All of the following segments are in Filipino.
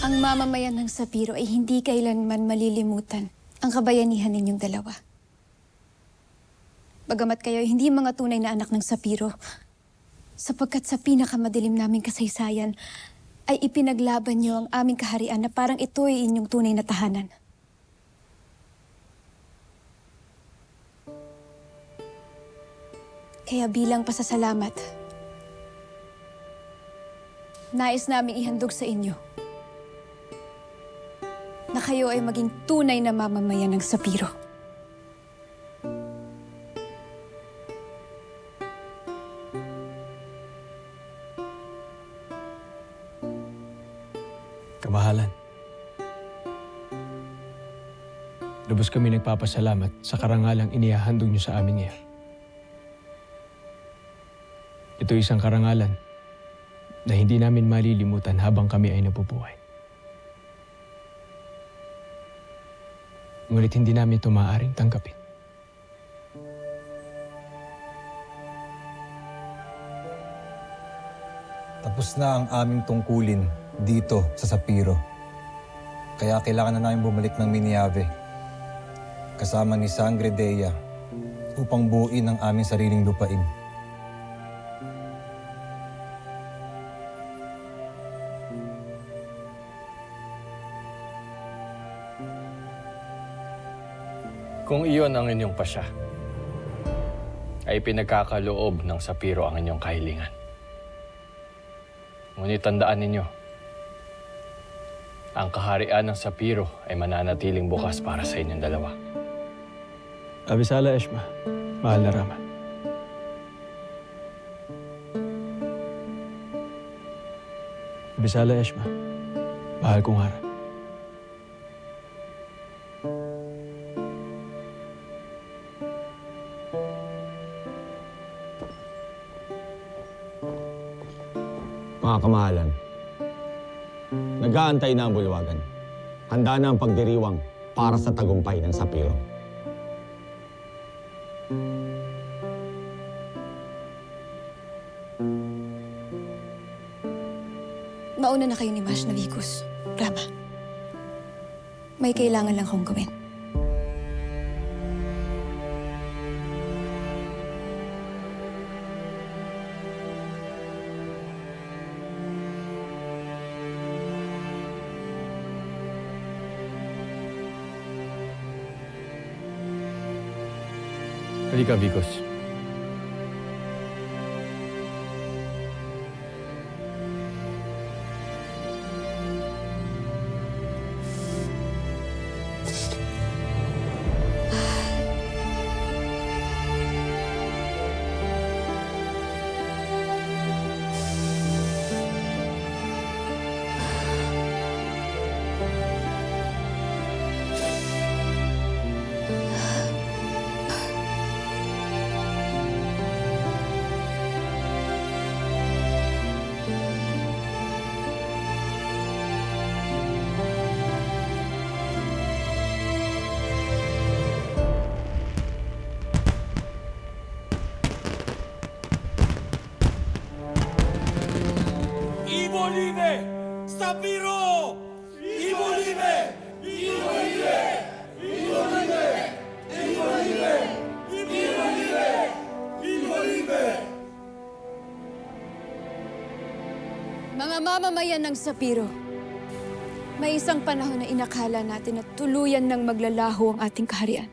Ang mamamayan ng Sapiro ay hindi kailanman malilimutan ang kabayanihan ninyong dalawa. Bagamat kayo ay hindi mga tunay na anak ng Sapiro, sapagkat sa pinakamadilim naming kasaysayan ay ipinaglaban niyo ang aming kaharian na parang ito ay inyong tunay na tahanan. Kaya bilang pasasalamat, nais naming ihandog sa inyo na kayo ay maging tunay na mamamayan ng Sapiro. Kamahalan. Lubos kami nagpapasalamat sa karangalang inihahandog niyo sa amin ngayon. Ito isang karangalan na hindi namin malilimutan habang kami ay nabubuhay. Ngunit hindi namin ito maaaring tanggapin. Tapos na ang aming tungkulin dito sa Sapiro. Kaya kailangan na namin bumalik ng Miniave kasama ni Sangre Dea upang buuin ang aming sariling lupain. Kung iyon ang inyong pasya, ay pinagkakaloob ng Sapiro ang inyong kahilingan. Ngunit tandaan ninyo, ang kaharian ng Sapiro ay mananatiling bukas para sa inyong dalawa. Abisala Eshma, mahal na Rama. Abisala Eshma, mahal kong Hara. Mga kamahalan, nag-aantay na ang bulwagan. Handa na ang pagdiriwang para sa tagumpay ng Sapiro. Mauna na kayo ni Mash Navicus, Rama. May kailangan lang akong gawin. Halika, Vicos. Ibolime! Sapiro! Ibolime! Ibolime! Ibolime! Ibolime! Ibolime! Ibolime! Mga mamamayan ng Sapiro, may isang panahon na inakala natin na tuluyan ng maglalaho ang ating kaharian.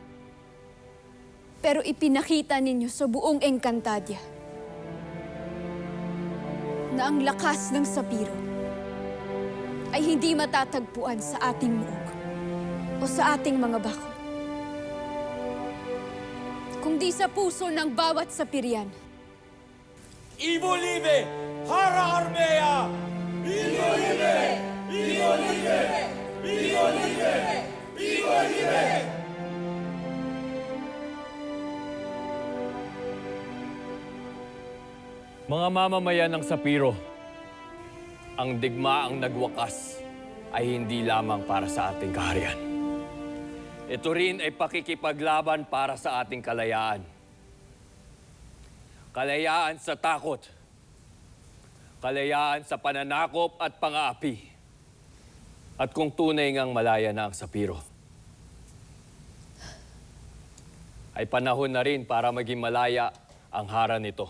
Pero ipinakita ninyo sa buong Encantadia na ang lakas ng Sapiro ay hindi matatagpuan sa ating muog o sa ating mga bako, kundi sa puso ng bawat Sapirian. Ibolime! Hara Armea! Ibolime! Ibolime! Ibolime! Ibolime! Mga mamamayan ng Sapiro, ang digmaang nagwakas ay hindi lamang para sa ating kaharian. Ito rin ay pakikipaglaban para sa ating kalayaan. Kalayaan sa takot. Kalayaan sa pananakop at pang-aapi. At kung tunay ngang malaya na ang Sapiro, ay panahon na rin para maging malaya ang hara nito.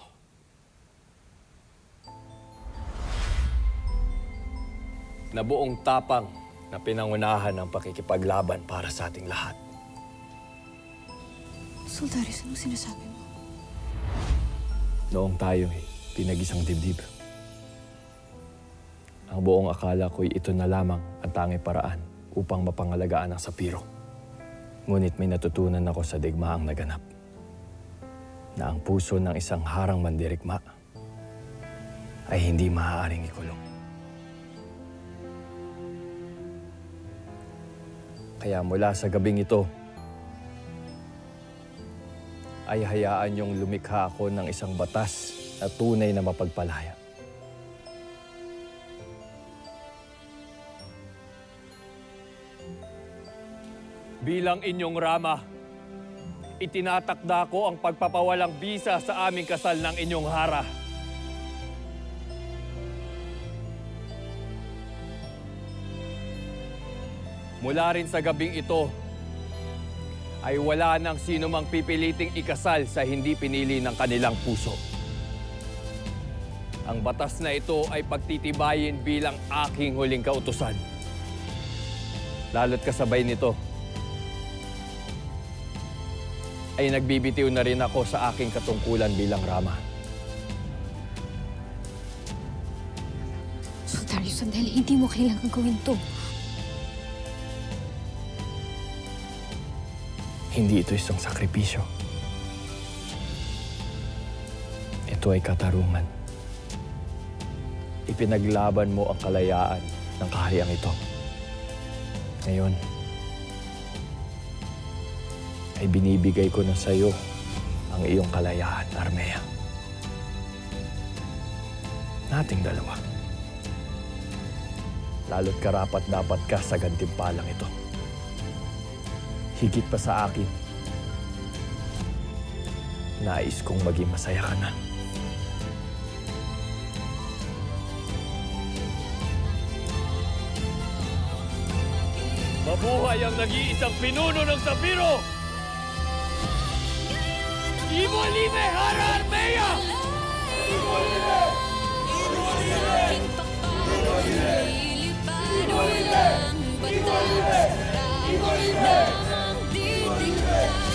Na buong tapang na pinangunahan ng pakikipaglaban para sa ating lahat. Sultaris, anong sinasabi mo? Noong tayo'y pinag-isang dibdib, ang buong akala ko'y ito na lamang ang tanging paraan upang mapangalagaan ang Sapiro. Ngunit may natutunan ako sa digmaang naganap na ang puso ng isang harang mandirigma ay hindi maaaring ikulong. Kaya mula sa gabing ito, ay hayaan niyong lumikha ako ng isang batas na tunay na mapagpalaya. Bilang inyong rama, itinatakda ko ang pagpapawalang bisa sa aming kasal ng inyong hara. Mula rin sa gabing ito, ay wala nang sino mang pipiliting ikasal sa hindi pinili ng kanilang puso. Ang batas na ito ay pagtitibayin bilang aking huling kautusan. Lalo't kasabay nito, ay nagbibitiw na rin ako sa aking katungkulan bilang rama. Sultaris, sandali, hindi mo kailangan gawin to. Hindi ito isang sakripisyo. Ito ay katarungan. Ipinaglaban mo ang kalayaan ng kahariang ito. Ngayon, ay binibigay ko na sa iyo ang iyong kalayaan, Armea. Nating dalawa. Lalo't karapat dapat ka sa gantimpalang ito. Higit pa sa akin, nais kong maging masaya ka na. Mabuhay ang nag-iisang pinuno ng Sapiro! Ivo Libe Hara Armea! Ivo Libe! Ivo Libe! Ivo Libe! Ivo Libe! Ivo Libe! Ivo Libe!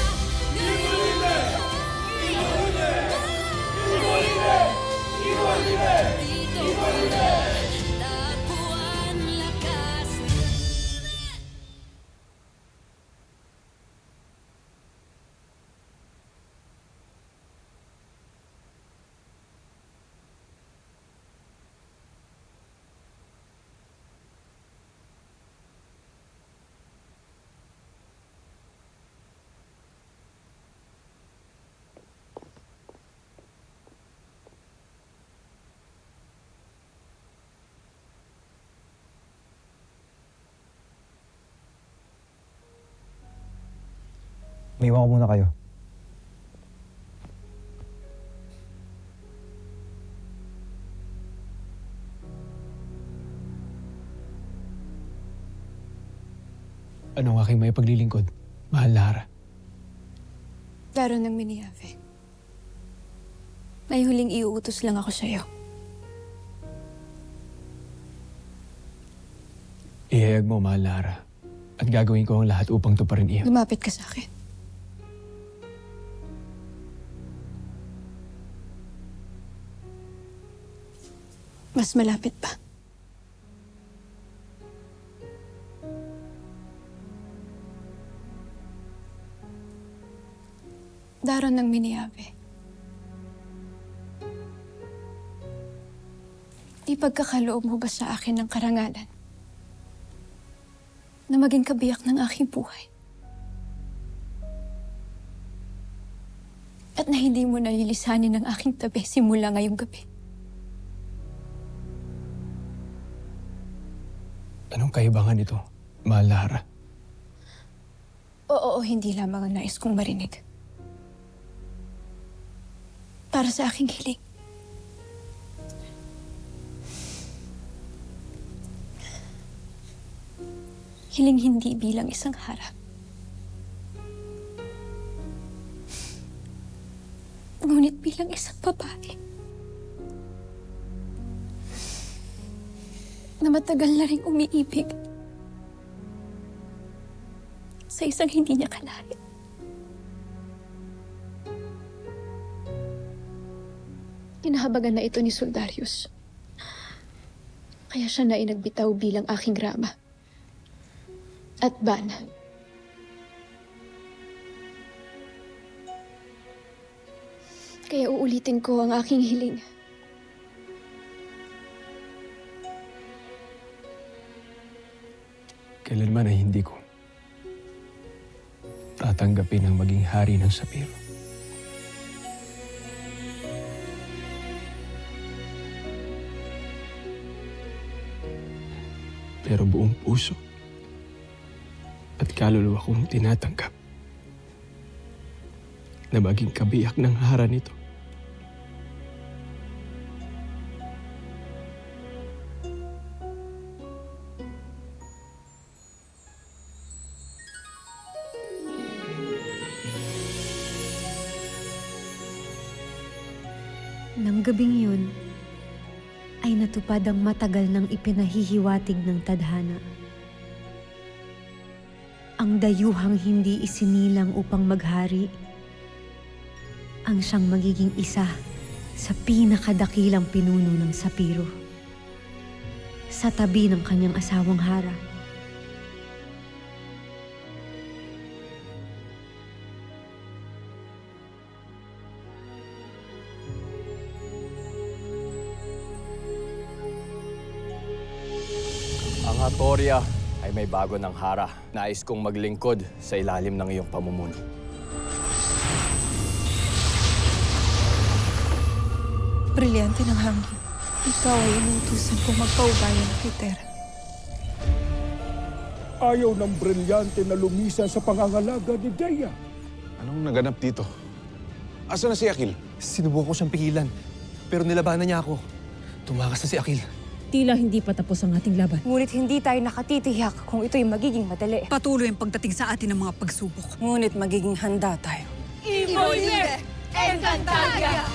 Umiwan ko muna kayo. Anong aking may paglilingkod? Mahal na hara. Daro ng Miniave. May huling iuutos lang ako sa'yo. Ihayag mo, mahal na hara. At gagawin ko ang lahat upang tuparin iyon. Lumapit ka sa akin. Mas malapit pa. Daron ng Miniave. Ipagkakaloob mo ba sa akin ng karangalan na maging kabiyak ng aking buhay? At na hindi mo nalilisanin ang aking tabi simula ngayong gabi. Anong kaibangan ito, mahal na hara? Oo, hindi lamang ang nais kong marinig. Para sa aking hiling. hiling hindi bilang isang hara. Ngunit bilang isang babae na matagal na rin umiibig sa isang hindi niya kalahit. Kinahabagan na ito ni Soldarius. Kaya siya na inagbitaw bilang aking rama. At bana. Kaya uulitin ko ang aking hiling. Kailanman ay hindi ko tatanggapin ang maging hari ng Sapiro. Pero buong puso at kaluluwa kong tinatanggap na maging kabiyak ng hara nito. Nang gabing yun, ay natupad ang matagal nang ipinahihiwatig ng tadhana. Ang dayuhang hindi isinilang upang maghari, ang siyang magiging isa sa pinakadakilang pinuno ng Sapiro, sa tabi ng kanyang asawang hara. Ang Hatoria ay may bago ng hara. Nais kong maglingkod sa ilalim ng iyong pamumuno. Brilyante ng hangin. Ikaw ay inutusan kong magpaubayan kay Terra. Ayaw ng brilyante na lumisan sa pangangalaga ni Dea. Anong naganap dito? Asa na si Akil? Sinubukan ko siyang pigilan, pero nilabanan niya ako. Tumakas na si Akil. Tila hindi pa tapos ang ating laban. Ngunit hindi tayo nakatitiyak kung ito'y magiging madali. Patuloy ang pagdating sa atin ng mga pagsubok. Ngunit magiging handa tayo. Encantadia!